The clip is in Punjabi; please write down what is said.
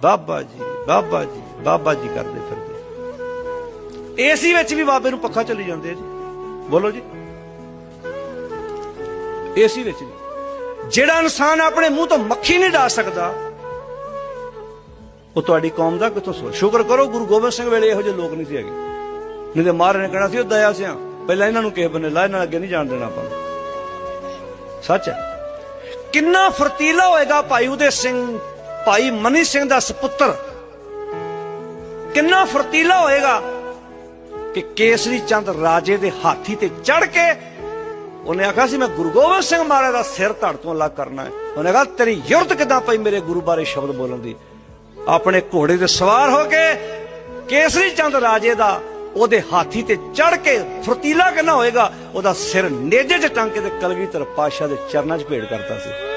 ਬਾਬਾ ਜੀ ਬਾਬਾ ਜੀ ਬਾਬਾ ਜੀ ਕਰਦੇ ਫਿਰਦੇ। ਏਸੀ ਵਿੱਚ ਵੀ ਬਾਬੇ ਨੂੰ ਪੱਖਾ ਚੱਲੀ ਜਾਂਦੇ ਆ ਜੀ, ਬੋਲੋ ਜੀ। ਏਸੀ ਵਿੱਚ ਵੀ ਜਿਹੜਾ ਇਨਸਾਨ ਆਪਣੇ ਮੂੰਹ ਤੋਂ ਮੱਖੀ ਨਹੀਂ ਡਾ ਸਕਦਾ, ਉਹ ਤੁਹਾਡੀ ਕੌਮ ਦਾ ਕਿੱਥੋਂ ਸੋਚ। ਸ਼ੁਕਰ ਕਰੋ ਗੁਰੂ ਗੋਬਿੰਦ ਸਿੰਘ ਵੇਲੇ ਇਹੋ ਜਿਹੇ ਲੋਕ ਨਹੀਂ ਸੀ ਹੈਗੇ, ਨਹੀਂ ਤੇ ਮਹਾਰਾਜ ਨੇ ਕਹਿਣਾ ਸੀ ਉਹ ਦਇਆ ਸਿਆਂ ਪਹਿਲਾਂ ਇਹਨਾਂ ਨੂੰ ਕਿਸੇ ਬੰਨੇ ਲਾ, ਇਹਨਾਂ ਅੱਗੇ ਨਹੀਂ ਜਾਣ ਦੇਣਾ ਆਪਾਂ ਨੂੰ। ਸੱਚ ਹੈ। ਕਿੰਨਾ ਫਰਤੀਲਾ ਹੋਏਗਾ ਭਾਈ ਉਦੈ ਸਿੰਘ, ਭਾਈ ਮਨੀ ਸਿੰਘ ਦਾ ਸੁਪੁੱਤਰ, ਕਿੰਨਾ ਫਰਤੀਲਾ ਹੋਏਗਾ ਕਿ ਕੇਸਰੀ ਚੰਦ ਰਾਜੇ ਦੇ ਹਾਥੀ ਤੇ ਚੜ ਕੇ ਉਹਨੇ ਆਖਿਆ ਸੀ ਮੈਂ ਗੁਰੂ ਗੋਬਿੰਦ ਸਿੰਘ ਮਹਾਰਾਜ ਦਾ ਸਿਰ ਧੜ ਤੋਂ ਅਲੱਗ ਕਰਨਾ ਹੈ। ਉਹਨੇ ਕਿਹਾ ਤੇਰੀ ਯੁਰਤ ਕਿੱਦਾਂ ਪਈ ਮੇਰੇ ਗੁਰੂ ਬਾਰੇ ਸ਼ਬਦ ਬੋਲਣ ਦੀ। ਆਪਣੇ ਘੋੜੇ ਤੇ ਸਵਾਰ ਹੋ ਕੇ ਕੇਸਰੀ ਚੰਦ ਰਾਜੇ ਦਾ ਉਹਦੇ ਹਾਥੀ ਤੇ ਚੜ ਕੇ ਫਰਤੀਲਾ ਕਿੰਨਾ ਹੋਏਗਾ, ਉਹਦਾ ਸਿਰ ਨੇਜੇ 'ਚ ਟੰਗ ਕੇ ਤੇ ਕਲਗੀਧਰ ਪਾਤਸ਼ਾਹ ਦੇ ਚਰਨਾਂ 'ਚ ਭੇਟ ਕਰਤਾ ਸੀ।